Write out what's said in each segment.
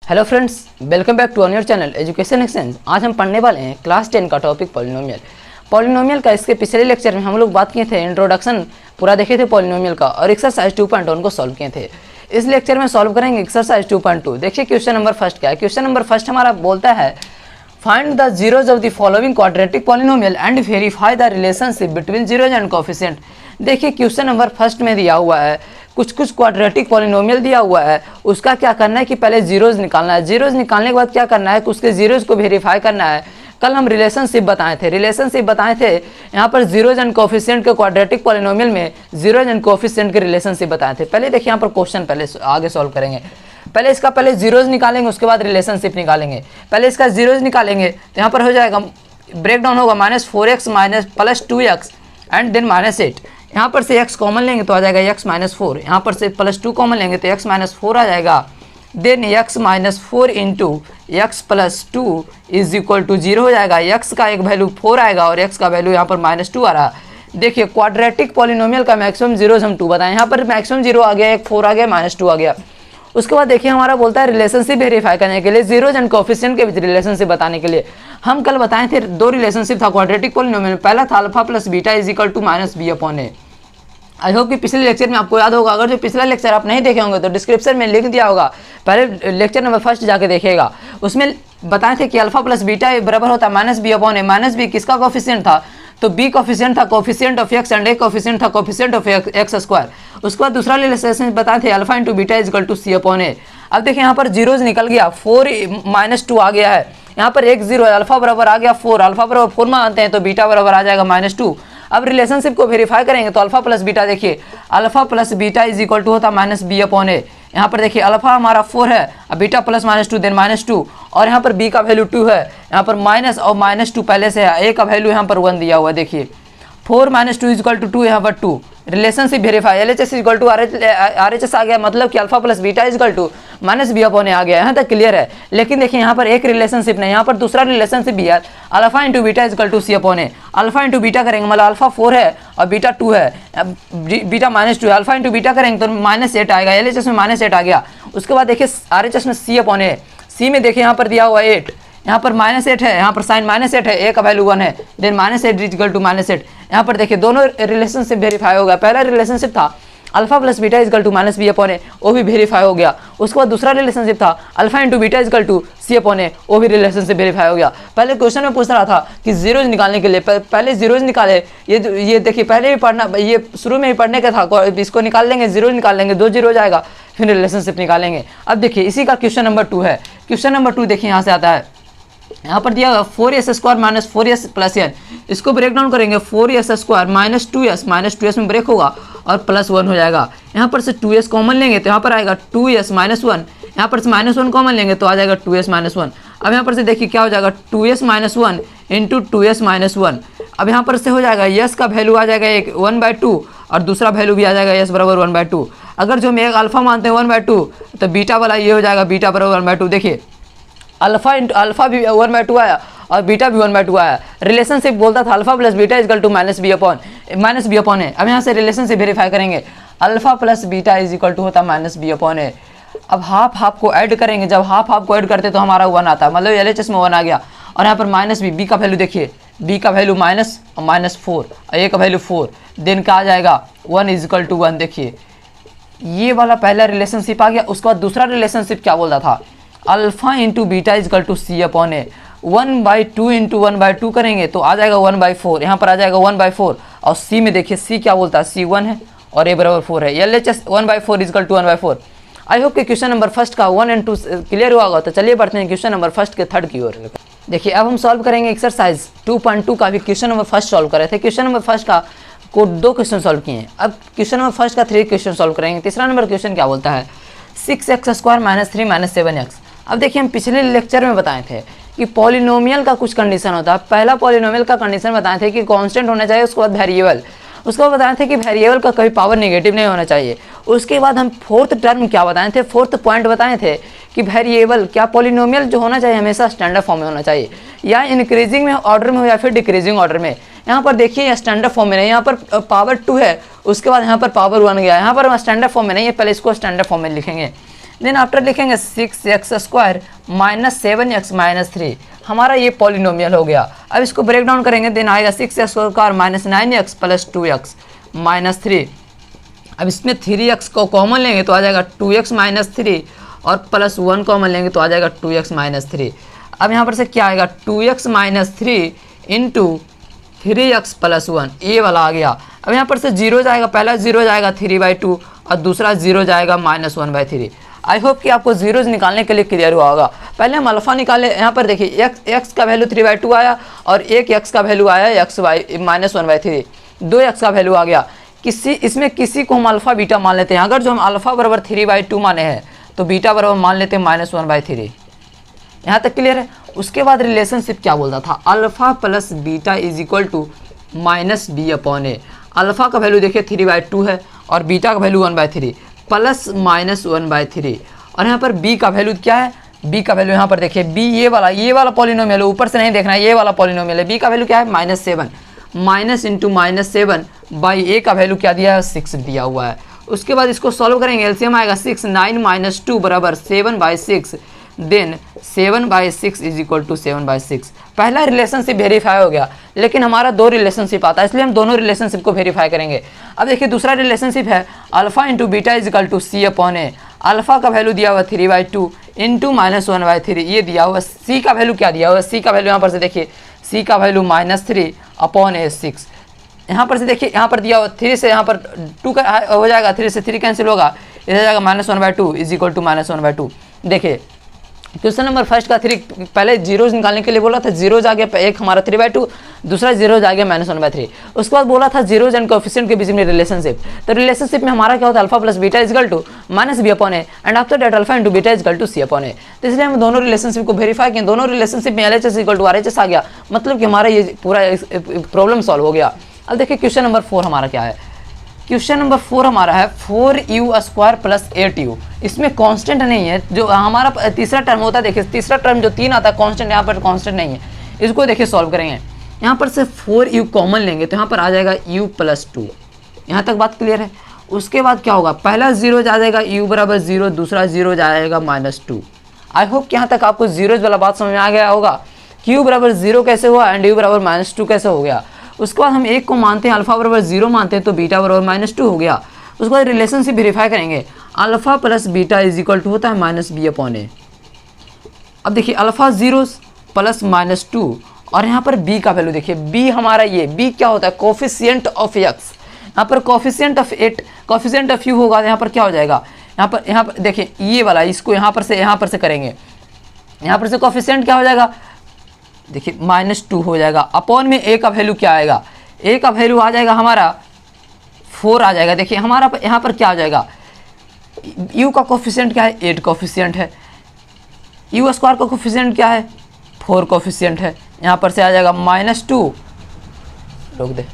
Hello friends, welcome back to on your channel education exchange. आज हम पढ़ने वाले हैं क्लास 10 का टॉपिक पॉलिनोमियल का। इसके पिछले लेक्चर में हम लोग बात किए थे, इंट्रोडक्शन पूरा देखे थे पॉलिनोमियल का और एक्सरसाइज 2.1 को सॉल्व किए थे। इस लेक्चर में सॉल्व करेंगे एक्सरसाइज 2.2। देखिए क्वेश्चन नंबर फर्स्ट क्या है। क्वेश्चन नंबर फर्स्ट हमारा बोलता है find the zeros of the following quadratic polynomial and verify the relationship between zeros and coefficient. देखिए क्वेश्चन नंबर फर्स्ट में दिया हुआ है कुछ क्वाड्रेटिक पॉलिनोमियल दिया हुआ है, उसका क्या करना है कि पहले जीरोज निकालना है। जीरोज निकालने के बाद क्या करना है, उसके जीरोज को वेरीफाई करना है। कल हम रिलेशनशिप बताए थे यहाँ पर जीरोज एंड कोफिशिएंट के क्वाड्रेटिक पॉलिनोमियल में जीरोज एंड कोफिशिएंट के रिलेशनशिप बताए थे। पहले देखिए यहाँ पर क्वेश्चन पहले आगे सॉल्व करेंगे। पहले जीरोज निकालेंगे, उसके बाद रिलेशनशिप निकालेंगे। पहले इसका जीरोज निकालेंगे तो यहाँ पर हो जाएगा, ब्रेक डाउन होगा -4x plus 2x and then -8। यहाँ पर से x कॉमन लेंगे तो आ जाएगा x -4। यहाँ पर से +2 कॉमन लेंगे तो x -4 आ जाएगा। Then x -4 into x +2 is equal to 0 हो जाएगा। x का एक वैल्यू 4 आएगा और x का वैल्यू यहाँ पर -2 आ रहा। देखिए क्वाड्रेटिक पॉलिनोमियल का मैक्सिमम जीरोज हम 2 बताएं। यहाँ पर मैक्सिमम 0 आ गया, एक 4 आ गया, -2 आ गया। उसके बाद देखिए हमारा बोलता है रिलेशनशिप वेरीफाई करने के लिए, जीरोज एंड कोफिशिएंट के बीच रिलेशनशिप बताने के लिए। हम कल बताए थे दो रिलेशनशिप था क्वाड्रेटिक पॉलिनोमियल। पहला था alpha plus beta is equal to -b/a। I hope कि पिछले लेक्चर में आपको याद होगा। अगर जो पिछला लेक्चर आप नहीं देखे होंगे तो डिस्क्रिप्शन में लिंक दिया होगा, पहले लेक्चर नंबर फर्स्ट जाके देखिएगा। उसमें बताए थे कि अल्फा प्लस बीटा बराबर होता है -b/a। -b किसका कोफिशिएंट था, तो b कोफिशिएंट था coefficient of x and a coefficient था कोफिशिएंट ऑफ x स्क्वायर। उसके बाद दूसरा रिलेशन बताए थे alpha into beta is equal to c/a। अब देखिए यहाँ पर जीरोज निकल गया, 4 -2 आ गया है। यहाँ पर एक जीरो है, अल्फा बराबर आ गया 4, अल्फा बराबर 4 मानते हैं तो बीटा बराबर आ जाएगा -2। अब रिलेशनशिप को वेरीफाई करेंगे तो अल्फा प्लस बीटा, देखिए alpha plus beta is equal to होता -b/a। यहाँ पर देखिए अल्फा हमारा 4 है, अब बीटा प्लस -2 देन -2 और यहाँ पर b का वैल्यू 2 है। यहाँ पर माइनस और -2 पहले से है, a का वैल्यू यहाँ पर 1 दिया हुआ है। देखिए 4 - 2 इज इक्वल टू 2, यहाँ पर 2। Relationship verify, LHS is equal to RHS आ गया, मतलब कि alpha plus beta is equal to -b/a आ गया। यहाँ तक क्लियर है। लेकिन देखिए यहाँ पर एक रिलेशनशिप नहीं, यहाँ पर दूसरा रिलेशनशिप भी है, alpha into beta is equal to c/a। Alpha into beta करेंगे मतलब अल्फा 4 है और बीटा 2 है, बीटा -2 है। अल्फा इंटू बीटा करेंगे तो -8 आएगा, LHS में -8 आ गया। उसके बाद देखिए RHS में c/a, c में देखिए यहाँ पर दिया हुआ 8, यहाँ पर -8 है, यहाँ पर साइन -8 है, a का वैल्यू 1 है, देन -8 इज इक्वल टू -8। यहाँ पर देखिए दोनों रिलेशनशिप वेरीफाई हो गया। पहला रिलेशनशिप था alpha plus beta is equal to -b/a, वो भी वेरीफाई हो गया। उसके बाद दूसरा रिलेशनशिप था alpha into beta is equal to c/a, वो भी रिलेशनशिप वेरीफाई हो गया। पहले क्वेश्चन में पूछ रहा था कि जीरोज निकालने के लिए पहले जीरोज निकाले। ये देखिए पहले भी पढ़ना, ये शुरू में ही पढ़ने का था, इसको निकाल लेंगे, जीरोज निकाल लेंगे, 2 जीरो जाएगा, फिर रिलेशनशिप निकालेंगे। अब देखिए इसी का क्वेश्चन नंबर 2 है। क्वेश्चन नंबर 2 देखिए यहाँ से आता है, यहाँ पर दिया 4s² - 4s + n। इसको ब्रेक डाउन करेंगे, 4s² - 2s में ब्रेक होगा और +1 हो जाएगा। यहाँ पर से 2s कॉमन लेंगे तो यहाँ पर आएगा 2s - 1। यहाँ पर से -1 कॉमन लेंगे तो आ जाएगा 2s - 1। अब यहाँ पर से देखिए क्या हो जाएगा, 2s - 1 इंटू 2s - 1। अब यहाँ पर से हो जाएगा यस का वैल्यू आ जाएगा 1/2 और दूसरा वैल्यू भी आ जाएगा यस बराबर 1/2। अगर जो हम एक अल्फा मानते हैं 1/2 तो बीटा वाला ये हो जाएगा बीटा बराबर 1/2। देखिए अल्फा भी 1/2 आया और बीटा भी 1/2 आया। रिलेशनशिप बोलता था alpha plus beta is equal to -b/a। अब यहाँ से रिलेशनशिप वेरीफाई करेंगे, alpha plus beta is equal to होता -b/a। अब हाफ को ऐड करेंगे, जब हाफ को ऐड करते तो हमारा 1 आता है, मतलब LHS में 1 आ गया। और यहाँ पर -b का वैल्यू देखिए, b का वैल्यू -4 और a का वैल्यू 4, देन का आ जाएगा 1 इज इक्वल टू 1। देखिए ये वाला पहला रिलेशनशिप आ गया। उसके बाद दूसरा रिलेशनशिप क्या बोलता था, alpha into beta is equal to c/a। 1/2 into 1/2 करेंगे तो आ जाएगा 1/4, यहाँ पर आ जाएगा 1/4। और c में देखिए c क्या बोलता है, c 1 है और a बराबर 4 है। LHS 1/4 is equal to 1/4। I hope कि क्वेश्चन नंबर फर्स्ट का 1 और 2 क्लियर हुआ होगा। तो चलिए बढ़ते हैं क्वेश्चन नंबर फर्स्ट के थर्ड की ओर। देखिए अब हम सॉल्व करेंगे एक्सरसाइज 2.2 का भी क्वेश्चन नंबर फर्स्ट सॉल्व कर रहे थे। क्वेश्चन नंबर फर्स्ट का को 2 क्वेश्चन सॉल्व किए हैं। अब क्वेश्चन नंबर फर्स्ट का 3 क्वेश्चन सॉल्व करेंगे। तीसरा नंबर क्वेश्चन क्या बोलता है, 6x² - 3 - 7x। अब देखिए हम पिछले लेक्चर में बताए थे कि पॉलिनोमियल का कुछ कंडीशन होता है। पहला पॉलिनोमियल का कंडीशन बताए थे कि कांस्टेंट होना चाहिए, उसके बाद वेरिएबल, उसके बाद बताए थे कि वेरिएबल का कभी पावर नेगेटिव नहीं होना चाहिए। उसके बाद हम फोर्थ टर्म क्या बताए थे, फोर्थ पॉइंट बताए थे कि वेरिएबल क्या पॉलिनोमियल जो होना चाहिए हमेशा स्टैंडर्ड फॉर्म में होना चाहिए, या इंक्रीजिंग में ऑर्डर में हो या फिर डिक्रीजिंग ऑर्डर में। यहाँ पर देखिए स्टैंडर्ड फॉर्म में नहीं, यहाँ पर पावर 2 है, उसके बाद यहाँ पर पावर 1 गया, यहाँ पर स्टैंडर्ड फॉर्म में नहीं है, पहले इसको स्टैंडर्ड फॉर्म में लिखेंगे। देन आफ्टर लिखेंगे 6x² माइनस 7x माइनस 3, हमारा ये पॉलिनोमियल हो गया। अब इसको ब्रेक डाउन करेंगे, देन आएगा 6x² minus 9x plus 2x minus 3। अब इसमें 3x को कॉमन लेंगे तो आ जाएगा 2x माइनस 3 और प्लस 1 कॉमन लेंगे तो आ जाएगा 2x माइनस 3। अब यहाँ पर से क्या आएगा 2x minus 3 into 3x plus 1, ये वाला आ गया। अब यहाँ पर से 0 जाएगा, पहला 0 जाएगा 3/2 और दूसरा 0 जाएगा -1/3। आई होप कि आपको जीरोज निकालने के लिए क्लियर हुआ होगा। पहले हम अल्फा निकाले, यहाँ पर देखिए x का वैल्यू 3/2 आया और एक x का वैल्यू आया -1/3, 2x का वैल्यू आ गया। इसमें किसी को हम अल्फा बीटा मान लेते हैं। अगर जो हम अल्फा बराबर 3/2 माने हैं तो बीटा बराबर मान लेते हैं -1/3। यहाँ तक क्लियर है। उसके बाद रिलेशनशिप क्या बोलता था, alpha plus beta is equal to -b/a। Alpha का वैल्यू देखिए 3/2 है और बीटा का वैल्यू 1/3 प्लस -1/3। और यहाँ पर b का वैल्यू क्या है, b का वैल्यू यहाँ पर देखिए b ये वाला पॉलिनोमियल है, ऊपर से नहीं देखना है, ये वाला पॉलिनोमियल है। b का वैल्यू क्या है -7, माइनस इंटू -7 बाई a का वैल्यू क्या दिया है 6 दिया हुआ है। उसके बाद इसको सॉल्व करेंगे, एलसीएम आएगा 6, 9 - 2 बराबर 7/6, देन 7/6 इज इक्वल टू 7/6। पहला रिलेशनशिप वेरीफाई हो गया, लेकिन हमारा 2 रिलेशनशिप आता है, इसलिए हम दोनों रिलेशनशिप को वेरीफाई करेंगे। अब देखिए दूसरा रिलेशनशिप है alpha into beta is equal to c/a। Alpha का वैल्यू दिया हुआ 3/2 इंटू -1/3, ये दिया हुआ। c का वैल्यू क्या दिया हुआ, c का वैल्यू यहाँ पर से देखिए, c का वैल्यू -3/6। यहाँ पर से देखिए, यहाँ पर दिया हुआ 3 से यहाँ पर 2 का हो जाएगा, 3 से 3 कैंसिल होगा, इधर जाएगा -1/2 इज इक्वल टू -1/2। देखिए क्वेश्चन नंबर फर्स्ट का 3 पहले जीरोज निकालने के लिए बोला था, जीरोज आ गया, एक हमारा 3/2, दूसरा जीरोज आ गया -1/3। उसके बाद बोला था जीरोज एंड कोएफिशिएंट के बीच में रिलेशनशिप। तो रिलेशनशिप में हमारा क्या होता है, alpha plus beta is equal to -b/a and after that alpha into beta is equal to c/a। तो इसलिए हम दोनों रिलेशनशिप को वेरीफाई किए, दोनों रिलेशनशिप में LHS इक्वल टू RHS आ गया, मतलब कि हमारा ये पूरा प्रॉब्लम सॉल्व हो गया। अब देखिए क्वेश्चन नंबर 4 हमारा क्या है। क्वेश्चन नंबर 4 हमारा है 4u² प्लस 8u। इसमें कांस्टेंट नहीं है, जो हमारा तीसरा टर्म होता है, देखिए तीसरा टर्म जो 3 आता है कांस्टेंट, यहाँ पर कांस्टेंट नहीं है। इसको देखिए सॉल्व करेंगे, यहाँ पर से 4u कॉमन लेंगे तो यहाँ पर आ जाएगा u प्लस 2। यहाँ तक बात क्लियर है। उसके बाद क्या होगा, पहला 0 आ जाएगा u बराबर 0, दूसरा 0 जाएगा -2। आई होप कि यहाँ तक आपको जीरोज वाला बात समझ में आ गया होगा कि u बराबर 0 कैसे हुआ एंड u बराबर -2 कैसे हो गया। उसके बाद हम एक को मानते हैं, अल्फा बराबर 0 मानते हैं तो बीटा बराबर -2 हो गया। उसके बाद रिलेशनशिप वेरीफाई करेंगे, alpha plus beta is equal to होता है -b/a। अब देखिए अल्फा 0 प्लस -2 और यहाँ पर b का वैल्यू देखिए, b हमारा ये b क्या होता है, कोफिशिएंट ऑफ x। यहाँ पर coefficient of 8, coefficient of u होगा, यहाँ पर क्या हो जाएगा, यहाँ पर देखिए ये वाला, इसको यहाँ पर से करेंगे, यहाँ पर से कोफिशिएंट क्या हो जाएगा, देखिए -2 हो जाएगा। अपॉन में a का वैल्यू क्या आएगा, a का वैल्यू आ जाएगा हमारा 4 आ जाएगा। देखिए हमारा यहाँ पर क्या आ जाएगा, u का कोफिशिएंट क्या है, 8 कोफिशिएंट है, u² का कोफिशिएंट क्या है, 4 कोफिशिएंट है। यहाँ पर से आ जाएगा -2, रोक दे।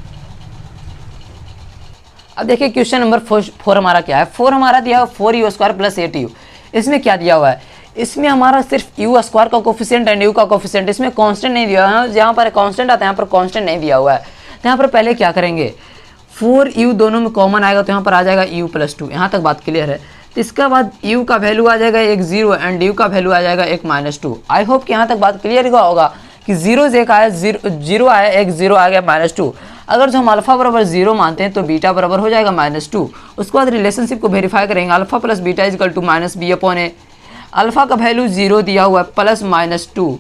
अब देखिए क्वेश्चन नंबर 4 हमारा क्या है, 4 हमारा दिया हुआ 4u² प्लस 8u। इसमें क्या दिया हुआ है, इसमें हमारा सिर्फ u² का कोफिशिएंट एंड u का कोफिशिएंट, इसमें कांस्टेंट नहीं दिया हुआ है। जहाँ पर कांस्टेंट आता है यहाँ पर कांस्टेंट नहीं दिया हुआ है। तो यहाँ पर पहले क्या करेंगे, 4u दोनों में कॉमन आएगा तो यहाँ पर आ जाएगा u प्लस 2। यहाँ तक बात क्लियर है। तो इसके बाद u का वैल्यू आ जाएगा एक 0 एंड u का वैल्यू आ जाएगा एक -2। आई होप कि यहाँ तक बात क्लियर हुआ होगा कि 0 एक आया, 0 आया, एक 0 आ गया -2। अगर जो हम अल्फा बराबर 0 मानते हैं तो बीटा बराबर हो जाएगा -2। उसके बाद रिलेशनशिप को वेरीफाई करेंगे, alpha plus beta is equal to -b/a। Alpha का वैल्यू 0 दिया हुआ है प्लस -2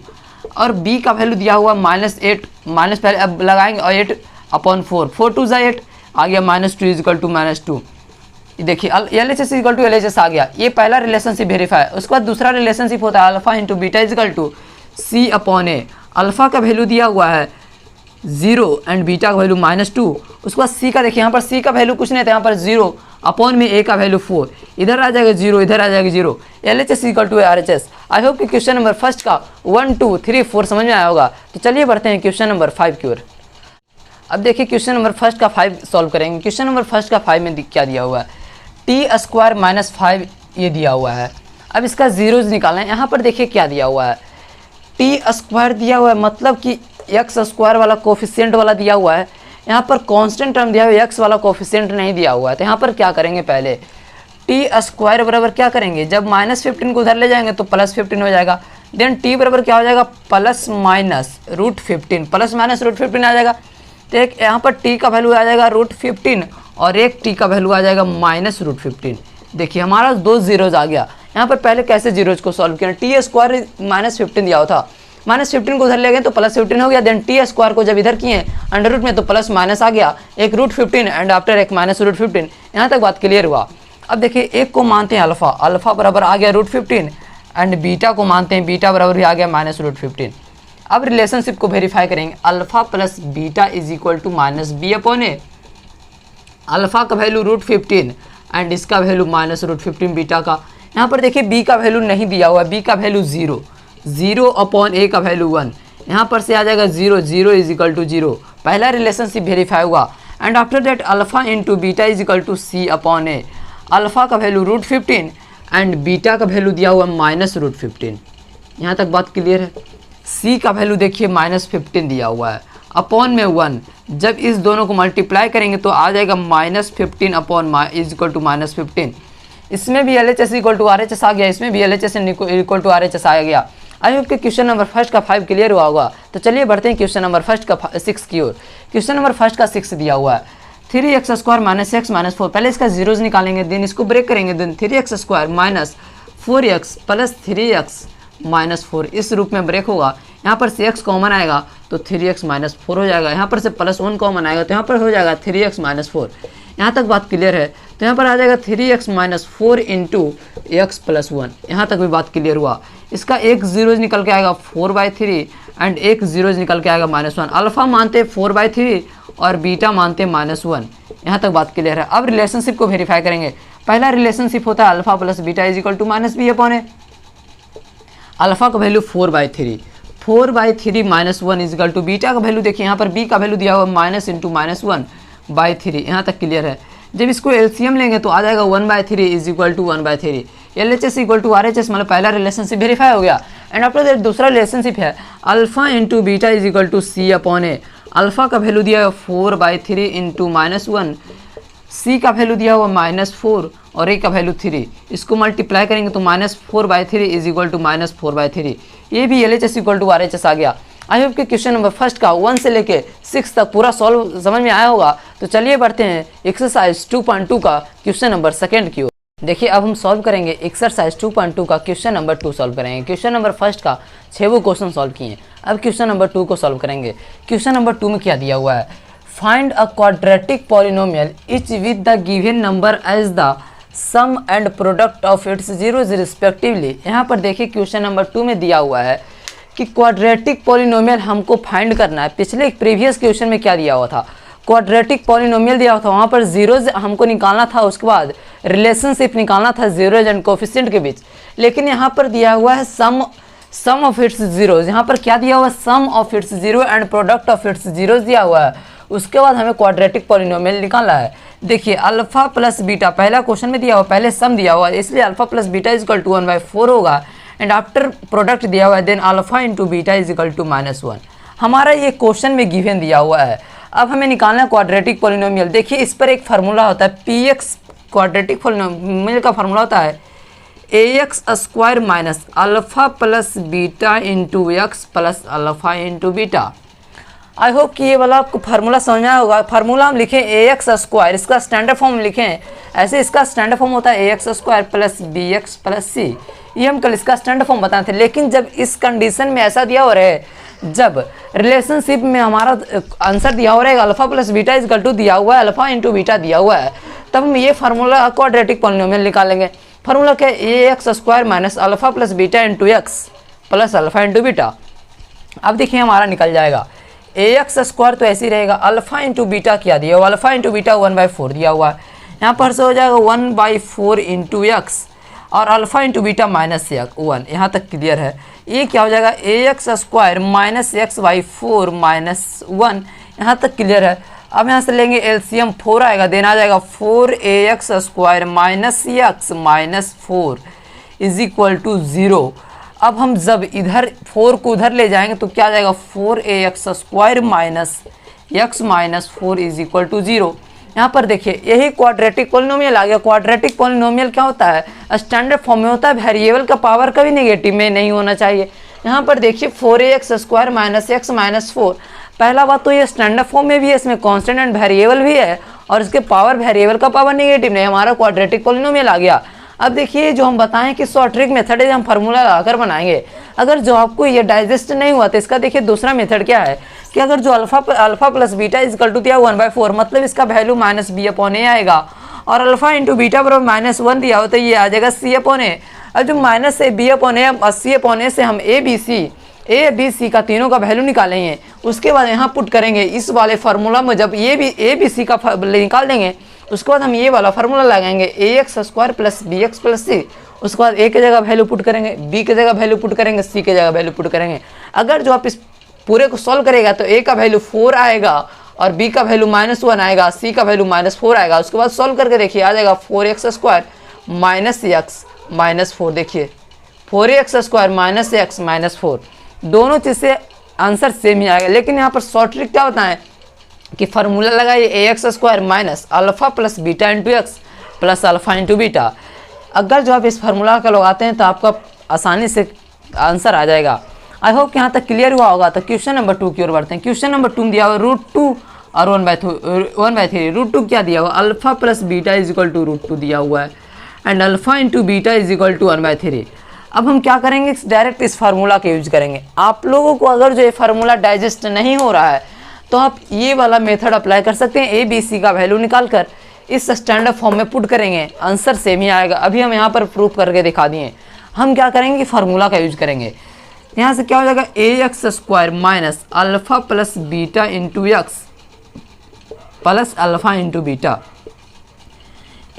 और b का वैल्यू दिया हुआ -8, माइनस पहले अब लगाएंगे और 8/4, 4 2 8 आ गया, -2 इज इक्वल टू -2। देखिए LHS इक्वल टू LHS आ गया, ये पहला रिलेशनशिप वेरीफाई। उसके बाद दूसरा रिलेशनशिप होता है alpha into beta is equal to c/a। Alpha का वैल्यू दिया हुआ है 0 एंड बीटा का वैल्यू -2। उसके बाद c का देखिए, यहाँ पर c का वैल्यू कुछ नहीं था, यहाँ पर 0 अपॉन में a का वैल्यू 4, इधर आ जाएगा 0, इधर आ जाएगा 0। LHS equal to RHS। I hope कि क्वेश्चन नंबर फर्स्ट का 1 2 3 4 समझ में आया होगा। तो चलिए बढ़ते हैं क्वेश्चन नंबर 5 की ओर। अब देखिए क्वेश्चन नंबर फर्स्ट का 5 सॉल्व करेंगे। क्वेश्चन नंबर फर्स्ट का 5 में क्या दिया हुआ है, t² - 5 ये दिया हुआ है। अब इसका जीरोज निकालना है। यहाँ पर देखिए क्या दिया हुआ है, t² दिया हुआ है, मतलब कि x² वाला कोफिशिएंट वाला दिया हुआ है। यहाँ पर कांस्टेंट टर्म दिया हुआ है, x वाला कोफिशिएंट नहीं दिया हुआ है। तो यहाँ पर क्या करेंगे, पहले टी स्क्वायर बराबर क्या करेंगे, जब -15 को उधर ले जाएंगे तो +15 हो जाएगा। देन टी बराबर क्या हो जाएगा, ±√15, ±√15 आ जाएगा। तो एक यहाँ पर टी का वैल्यू आ जाएगा √15 और एक टी का वैल्यू आ जाएगा -√15। देखिए हमारा 2 जीरोज आ गया। यहाँ पर पहले कैसे जीरोज को सॉल्व किया, टी स्क्वायर -15 दिया हुआ था, -15 को उधर ले गए तो +15 हो गया। देन टी स्क्वायर को जब इधर किए अंडर रूट में तो प्लस माइनस आ गया, एक √15 एंड आफ्टर एक -√15। यहाँ तक बात क्लियर हुआ। अब देखिए एक को मानते हैं अल्फा, अल्फा बराबर आ गया √15 एंड बीटा को मानते हैं, बीटा बराबर भी आ गया -√15। अब रिलेशनशिप को वेरीफाई करेंगे, alpha plus beta is equal to -b/a। Alpha का वैल्यू √15 एंड इसका वैल्यू -√15 बीटा का। यहाँ पर देखिए b का वैल्यू नहीं दिया हुआ है, b का वैल्यू 0/a का वैल्यू 1। यहाँ पर से आ जाएगा 0 इज इक्वल टू 0। पहला रिलेशनशिप वेरीफाई हुआ and after that alpha into beta is equal to c/a। Alpha का वैल्यू √15 एंड बीटा का वैल्यू दिया हुआ -√15। यहाँ तक बात क्लियर है। c का वैल्यू देखिए -15 दिया हुआ है, अपॉन में 1। जब इस दोनों को मल्टीप्लाई करेंगे तो आ जाएगा -15 अपॉन इज इक्वल टू -15। इसमें भी LHS इक्वल टू RHS आ गया, इसमें भी LHS इक्वल टू RHS आ गया। आई होप कि क्वेश्चन नंबर फर्स्ट का 5 क्लियर हुआ होगा। तो चलिए बढ़ते हैं क्वेश्चन नंबर फर्स्ट का 6 की ओर। क्वेश्चन नंबर फर्स्ट का 6 दिया हुआ है 3x² - x - 4। पहले इसका जीरोज निकालेंगे, देन इसको ब्रेक करेंगे, then 3x² - 4x plus 3x - 4 इस रूप में ब्रेक होगा। यहाँ पर से x कॉमन आएगा तो 3x - 4 हो जाएगा। यहाँ पर से +1 कॉमन आएगा तो यहाँ पर हो जाएगा 3x - 4। यहाँ तक बात क्लियर है। तो यहाँ पर आ जाएगा 3x - 4 इंटू x + 1। यहाँ तक भी बात क्लियर हुआ। इसका एक जीरोज निकल के आएगा 4/3 एंड एक जीरोज निकल के आएगा -1। अल्फा मानते 4/3 और बीटा मानते -1। यहाँ तक बात क्लियर है। अब रिलेशनशिप को वेरीफाई करेंगे। पहला रिलेशनशिप होता है alpha plus beta is equal to -b/a। Alpha का value 4/3 -1 is equal to beta का वैल्यू देखिए यहाँ पर b का वैल्यू दिया हुआ -1/3। यहाँ तक क्लियर है। जब इसको एलसीएम लेंगे तो आ जाएगा 1/3 is equal to 1/3। LHS equal to RHS मतलब पहला रिलेशनशिप वेरीफाई हो गया। एंड आफ्टर दैट दूसरा रिलेशनशिप है alpha into beta is equal to c/a। Alpha का वैल्यू दिया हुआ 4/3 इंटू -1, c का वैल्यू दिया हुआ -4 और a का वैल्यू 3। इसको मल्टीप्लाई करेंगे तो -4/3 इज इक्वल टू -4/3। ये भी LHS इक्वल टू RHS आ गया। आई होप कि क्वेश्चन नंबर फर्स्ट का 1 से लेके 6 तक पूरा सॉल्व समझ में आया होगा। तो चलिए बढ़ते हैं एक्सरसाइज 2.2 का क्वेश्चन नंबर सेकंड की ओर। देखिए अब हम सॉल्व करेंगे एक्सरसाइज 2.2 का क्वेश्चन नंबर 2 सॉल्व करेंगे। क्वेश्चन नंबर फर्स्ट का 6 वो क्वेश्चन सॉल्व किए। अब क्वेश्चन नंबर 2 को सॉल्व करेंगे। क्वेश्चन नंबर 2 में क्या दिया हुआ है, find a quadratic polynomial each with the given number as the sum and product of its zeros respectively. यहाँ पर देखिए क्वेश्चन नंबर 2 में दिया हुआ है कि क्वाड्रेटिक पॉलिनोमियल हमको फाइंड करना है। पिछले एक प्रीवियस क्वेश्चन में क्या दिया हुआ था, क्वाड्रेटिक पॉलिनोमियल दिया हुआ था, वहाँ पर जीरोज हमको निकालना था, उसके बाद रिलेशनशिप निकालना था जीरोज एंड कोफिशिएंट के बीच। लेकिन यहाँ पर दिया हुआ है सम ऑफ इट्स जीरोज। यहाँ पर क्या दिया हुआ है, sum of its zero and product of its zeros दिया हुआ है। उसके बाद हमें क्वाड्रेटिक पॉलिनोमियल निकालना है। देखिए अल्फा प्लस बीटा पहला क्वेश्चन में दिया हुआ, पहले सम दिया हुआ है इसलिए alpha plus beta is equal to 1/4 होगा। एंड आफ्टर प्रोडक्ट दिया हुआ है then alpha into beta is equal to -1। हमारा ये क्वेश्चन में गिवन दिया हुआ है। अब हमें निकालना है क्वाड्रेटिक पॉलिनोमियल। देखिए इस पर एक फार्मूला होता है px, क्वाड्रेटिक पॉलिनोमियल का फार्मूला होता है ax² minus alpha plus beta into x plus alpha into beta. I hope कि ये वाला आपको फार्मूला समझ में आया होगा। फार्मूला हम लिखें ax², इसका स्टैंडर्ड फॉर्म लिखें ऐसे, इसका स्टैंडर्ड फॉर्म होता है ax² plus bx plus c। ये हम कल इसका स्टैंडर्ड फॉर्म बताए थे। लेकिन जब इस कंडीशन में ऐसा दिया हो रहा है, जब रिलेशनशिप में हमारा आंसर दिया हो रहा है alpha plus beta is equal to दिया हुआ है अल्फा इंटू बीटा दिया हुआ है, तब हम ये फार्मूला क्वाड्रेटिक पॉलिनोमियल निकालेंगे। फार्मूला क्या है, ax² minus alpha plus beta into x plus alpha into beta. अब देखिए हमारा निकल जाएगा ax² तो ऐसे ही रहेगा, अल्फा इंटू बीटा क्या दिया हुआ, अल्फा इंटू बीटा 1/4 दिया हुआ है। यहाँ पर से हो जाएगा 1/4 इंटू एक्स और अल्फा इंटू बीटा -1। यहाँ तक क्लियर है। ये क्या हो जाएगा ax² माइनस x/4 -1। यहाँ तक क्लियर है। अब यहाँ से लेंगे एलसीएम 4 आएगा, देन आ जाएगा 4ax² minus x minus 4 is equal to 0। अब हम जब इधर 4 को उधर ले जाएंगे तो क्या आ जाएगा 4ax² minus x minus 4 is equal to 0। यहाँ पर देखिए यही क्वाड्रेटिक पोलिनोमियल आ गया। क्वाड्रेटिक पोलिनोमियल क्या होता है, स्टैंडर्ड फॉर्म में होता है, वेरिएबल का पावर कभी नेगेटिव में नहीं होना चाहिए। यहाँ पर देखिए 4ax² माइनस एक्स माइनस 4, पहला बात तो ये स्टैंडर्ड फॉर्म में भी है, इसमें कांस्टेंट एंड वेरिएबल भी है और इसके पावर वेरिएबल का पावर नेगेटिव नहीं, हमारा क्वाड्रेटिक पोलिनोमियल आ गया। अब देखिए जो हम बताएं कि शॉर्ट ट्रिक मेथड है, हम फार्मूला लगाकर बनाएंगे। अगर जो आपको ये डाइजेस्ट नहीं हुआ तो इसका देखिए दूसरा मेथड क्या है कि अगर जो alpha plus beta is equal to दिया 1/4, मतलब इसका वैल्यू -b/a आएगा और अल्फा इंटू बीटा बराबर -1 दिया हो तो ये आ जाएगा c/a। अब जो -b/a c/a से हम ए बी सी का तीनों का वैल्यू निकालेंगे, उसके बाद यहाँ पुट करेंगे इस वाले फार्मूला में। जब ए बी सी का निकाल देंगे उसके बाद हम ये वाला फार्मूला लगाएंगे ax² plus bx plus c। उसके बाद ए की जगह वैल्यू पुट करेंगे, बी की जगह वैल्यू पुट करेंगे, सी की जगह वैल्यू पुट करेंगे। अगर जो आप इस पूरे को सॉल्व करेगा तो ए का वैल्यू 4 आएगा और बी का वैल्यू -1 आएगा, सी का वैल्यू -4 आएगा। उसके बाद सॉल्व करके देखिए आ जाएगा 4x² माइनस x माइनस 4। देखिए 4x² माइनस x माइनस 4, दोनों चीज़ से आंसर सेम ही आएगा। लेकिन यहाँ पर शॉर्ट ट्रिक क्या होता है कि फार्मूला लगाइए ax² minus alpha plus beta into x plus alpha into beta. अगर जो आप इस फार्मूला का लगाते हैं तो आपका आसानी से आंसर आ जाएगा। आई होप यहाँ तक क्लियर हुआ होगा। तो क्वेश्चन नंबर 2 की ओर बढ़ते हैं। क्वेश्चन नंबर 2 दिया हुआ √2 और 1/3। √2 क्या दिया हुआ, alpha plus beta is equal to √2 दिया हुआ है and alpha into beta is equal to 1/3। अब हम क्या करेंगे, डायरेक्ट इस फार्मूला का यूज करेंगे। आप लोगों को अगर जो ये फार्मूला डाइजेस्ट नहीं हो रहा है तो आप ये वाला मेथड अप्लाई कर सकते हैं। ए बी सी का वैल्यू निकाल कर इस स्टैंडर्ड फॉर्म में पुट करेंगे, आंसर सेम ही आएगा। अभी हम यहाँ पर प्रूफ करके दिखा दिए। हम क्या करेंगे कि फार्मूला का यूज करेंगे। यहाँ से क्या हो जाएगा, ax² minus alpha plus beta into x plus alpha into beta.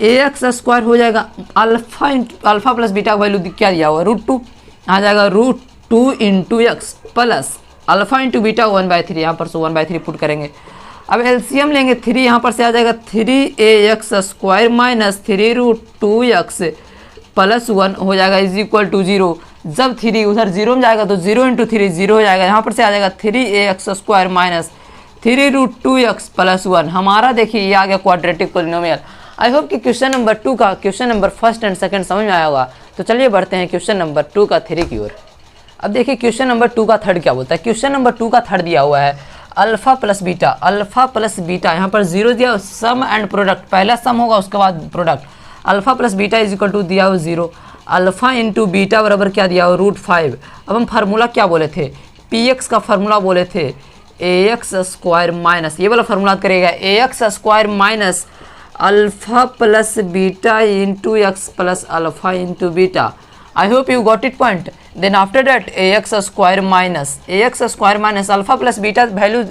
ax² हो जाएगा अल्फा प्लस बीटा का वैल्यू क्या दिया हुआ √2, आ जाएगा √2 into x plus alpha into beta 1/3। यहाँ पर से 1/3 पुट करेंगे। अब एलसीएम लेंगे 3, यहाँ पर से आ जाएगा 3ax² माइनस 3√2x प्लस 1 हो जाएगा इज इक्वल टू 0। जब 3 उधर 0 में जाएगा तो 0 इंटू 3 0 हो जाएगा। यहाँ पर से आ जाएगा 3ax² माइनस 3√2x प्लस 1। हमारा देखिए ये आ गया क्वाड्रेटिक पोलिनोमियल। आई होप कि क्वेश्चन नंबर 2 का question number first and second समझ में आया होगा। तो चलिए बढ़ते हैं क्वेश्चन नंबर 2 का 3 की ओर। अब देखिए क्वेश्चन नंबर 2 का थर्ड क्या बोलता है। क्वेश्चन नंबर 2 का थर्ड दिया हुआ है अल्फा प्लस बीटा, यहाँ पर 0 दिया, सम एंड प्रोडक्ट, पहला सम होगा उसके बाद product. Alpha plus beta is equal to दिया हुआ 0, अल्फा इंटू बीटा बराबर क्या दिया हुआ √5। अब हम फार्मूला क्या बोले थे, px का फार्मूला बोले थे ax² माइनस, ये वाला फार्मूला करेगा ax² minus alpha plus beta into x plus alpha into beta. I hope you got it point. Then after that ax² minus alpha plus beta value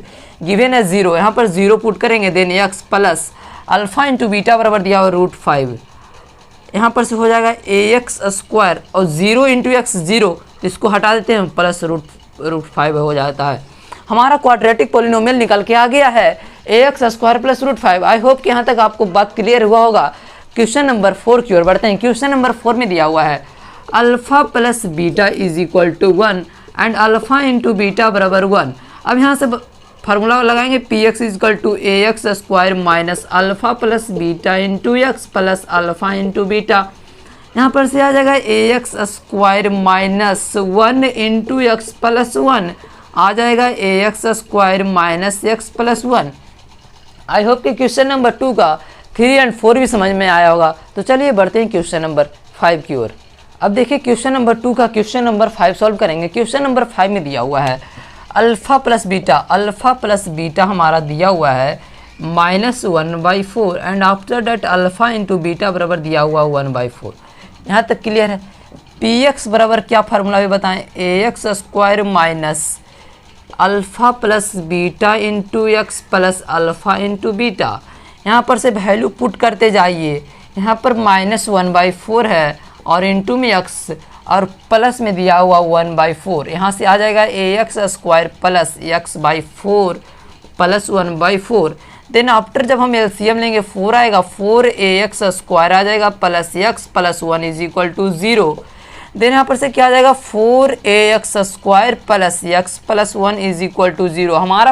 given है 0, यहाँ पर 0 put करेंगे। Then x plus alpha into beta बराबर दिया हुआ √5। यहाँ पर से हो जाएगा ax² और 0 इंटू एक्स 0, तो इसको हटा देते हैं, प्लस √5 हो जाता है। हमारा क्वाड्रेटिक पोलिनोमियल निकल के आ गया है ax² प्लस √5। आई होप कि यहाँ तक आपको बात क्लियर हुआ होगा। क्वेश्चन नंबर 4 की ओर बढ़ते हैं। क्वेश्चन नंबर 4 में दिया हुआ है alpha plus beta is equal to 1 and alpha into beta बराबर 1। अब यहाँ से फार्मूला लगाएंगे px is equal to ax² minus alpha plus beta into x plus alpha into beta. यहाँ पर से आ जाएगा ax² minus 1 into x plus 1, आ जाएगा ax² minus x plus 1। I hope कि क्वेश्चन नंबर 2 का 3 एंड 4 भी समझ में आया होगा। तो चलिए बढ़ते हैं क्वेश्चन नंबर 5 की ओर। अब देखिए क्वेश्चन नंबर 2 का क्वेश्चन नंबर 5 सॉल्व करेंगे। क्वेश्चन नंबर 5 में दिया हुआ है अल्फा प्लस बीटा हमारा दिया हुआ है -1/4 and after that alpha into beta बराबर दिया हुआ 1/4। यहाँ तक क्लियर है। px बराबर क्या फार्मूला भी बताएं, ax² minus alpha plus beta into x plus alpha into beta. यहाँ पर से वैल्यू पुट करते जाइए। यहाँ पर -1/4 है और इंटू में x और प्लस में दिया हुआ 1/4। यहाँ से आ जाएगा ax² plus x/4 plus 1/4। Then after जब हम एलसीएम लेंगे 4 आएगा, 4ax² आ जाएगा plus x plus 1 is equal to 0। Then यहाँ पर से क्या आ जाएगा 4ax² plus x plus 1 is equal to 0। हमारा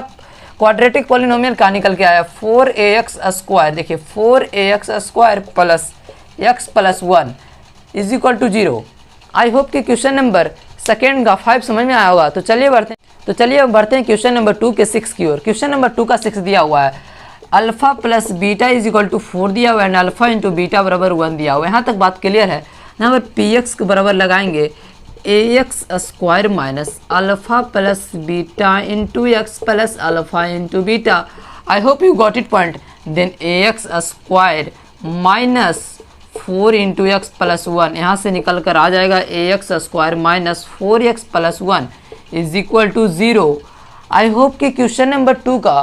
क्वाड्रेटिक पॉलिनोमियल का निकल के आया 4ax²। देखिए 4ax² plus x plus 1 is equal to 0। I hope कि क्वेश्चन नंबर सेकेंड का 5 समझ में आया होगा। तो चलिए अब बढ़ते हैं क्वेश्चन नंबर 2 के 6 की ओर। क्वेश्चन नंबर 2 का 6 दिया हुआ है, alpha plus beta is equal to 4 दिया हुआ है एंड अल्फा इंटू बीटा बराबर 1 दिया हुआ है। यहाँ तक बात क्लियर है। यहाँ पर पी एक्स के बराबर लगाएंगे ax² minus alpha plus beta into x plus alpha into beta. I hope you got it point. Then ax² minus 4 into x plus 1, यहाँ से निकल कर आ जाएगा ax² minus 4x plus 1 is equal to 0। I hope कि question number 2 का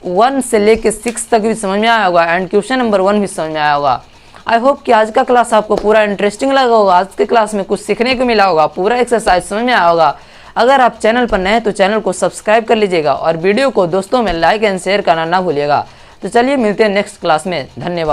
1 से लेके 6 तक भी समझ में आया होगा एंड क्वेश्चन नंबर 1 भी समझ में आया होगा। आई होप कि आज का क्लास आपको पूरा इंटरेस्टिंग लगा होगा। आज के क्लास में कुछ सीखने को मिला होगा, पूरा एक्सरसाइज समझ में आया होगा। अगर आप चैनल पर नए हैं तो चैनल को सब्सक्राइब कर लीजिएगा और वीडियो को दोस्तों में लाइक एंड शेयर करना ना भूलिएगा। तो चलिए मिलते हैं नेक्स्ट क्लास में। धन्यवाद।